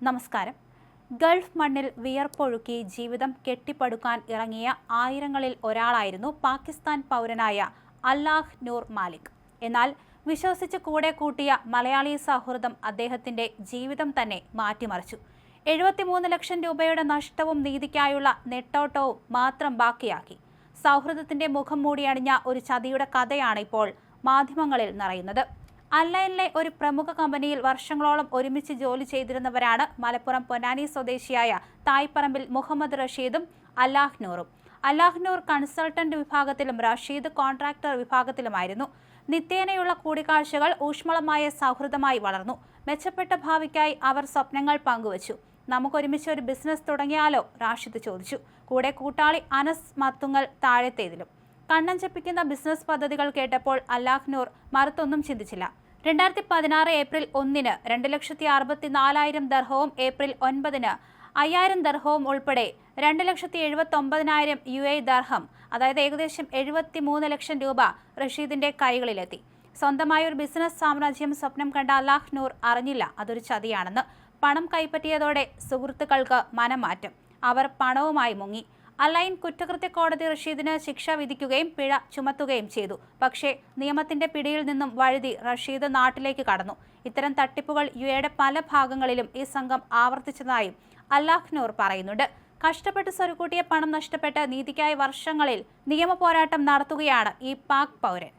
നമസ്കാരം. ഗൾഫ് മണ്ണിൽ വിയർപ്പൊഴുക്കി ജീവിതം കെട്ടിപ്പടുക്കാൻ ഇറങ്ങിയ ആയിരങ്ങളിൽ ഒരാളായിരുന്നു പാകിസ്ഥാൻ പൗരനായ അല്ലാഹ് നൂർ മാലിക്. എന്നാൽ വിശ്വസിച്ച് കൂടെ കൂട്ടിയ മലയാളി സൗഹൃദം അദ്ദേഹത്തിന്റെ ജീവിതം തന്നെ മാറ്റിമറിച്ചു. 73 ലക്ഷം രൂപയുടെ നഷ്ടവും നീതിക്കായുള്ള നെട്ടോട്ടവും മാത്രം ബാക്കിയാക്കി. സൗഹൃദത്തിന്റെ മുഖം മൂടിയണിഞ്ഞ ഒരു ചതിയുടെ കഥയാണ് ഇപ്പോൾ മാധ്യമങ്ങളിൽ നിറയുന്നത്. അല്ലൈനിലെ ഒരു പ്രമുഖ കമ്പനിയിൽ വർഷങ്ങളോളം ഒരുമിച്ച് ജോലി ചെയ്തിരുന്നവരാണ് മലപ്പുറം പൊന്നാനി സ്വദേശിയായ തായ്പറമ്പിൽ മുഹമ്മദ് റഷീദും അല്ലാഹ് നൂറും. അല്ലാഹ് നൂർ കൺസൾട്ടന്റ് വിഭാഗത്തിലും റഷീദ് കോൺട്രാക്ടർ വിഭാഗത്തിലുമായിരുന്നു. നിത്യേനയുള്ള കൂടിക്കാഴ്ചകൾ ഊഷ്മളമായ സൗഹൃദമായി വളർന്നു. മെച്ചപ്പെട്ട ഭാവിക്കായി അവർ സ്വപ്നങ്ങൾ പങ്കുവച്ചു. നമുക്കൊരുമിച്ച് ഒരു ബിസിനസ് തുടങ്ങിയാലോ? റാഷിദ് ചോദിച്ചു. കൂടെ കൂട്ടാളി അനസ് മത്തുങ്ങൽ താഴത്തേതിലും. കണ്ണഞ്ചപ്പിക്കുന്ന ബിസിനസ് പദ്ധതികൾ കേട്ടപ്പോൾ അല്ലാഹ് നൂർ മറുത്തൊന്നും ചിന്തിച്ചില്ല. 2016 ഏപ്രിൽ 1-ന് 2,64,000 ദർഹവും ഏപ്രിൽ 9-ന് 5,000 ദർഹവും ഉൾപ്പെടെ 2,79,000 UAE ദർഹം, അതായത് ഏകദേശം 73 ലക്ഷം രൂപ റഷീദിന്റെ കൈകളിലെത്തി. സ്വന്തമായ ഒരു ബിസിനസ് സാമ്രാജ്യം സ്വപ്നം കണ്ട അല്ലാഹ് നൂർ അറിഞ്ഞില്ല അതൊരു ചതിയാണെന്ന്. പണം കൈപ്പറ്റിയതോടെ സുഹൃത്തുക്കൾക്ക് മനംമാറ്റം. അവർ പണവുമായി മുങ്ങി. അലൈൻ കുറ്റകൃത്യ കോടതി റഷീദിന് ശിക്ഷ വിധിക്കുകയും പിഴ ചുമത്തുകയും ചെയ്തു. പക്ഷേ നിയമത്തിന്റെ പിടിയിൽ നിന്നും വഴുതി റഷീദ് നാട്ടിലേക്ക് കടന്നു. ഇത്തരം തട്ടിപ്പുകൾ UAEയുടെ പല ഭാഗങ്ങളിലും ഈ സംഘം ആവർത്തിച്ചതായും അല്ലാഹ് നൂർ പറയുന്നുണ്ട്. കഷ്ടപ്പെട്ട് സ്വരുക്കൂട്ടിയ പണം നഷ്ടപ്പെട്ട് നീതിക്കായി വർഷങ്ങളിൽ നിയമ പോരാട്ടം നടത്തുകയാണ് ഈ പാക് പൗരൻ.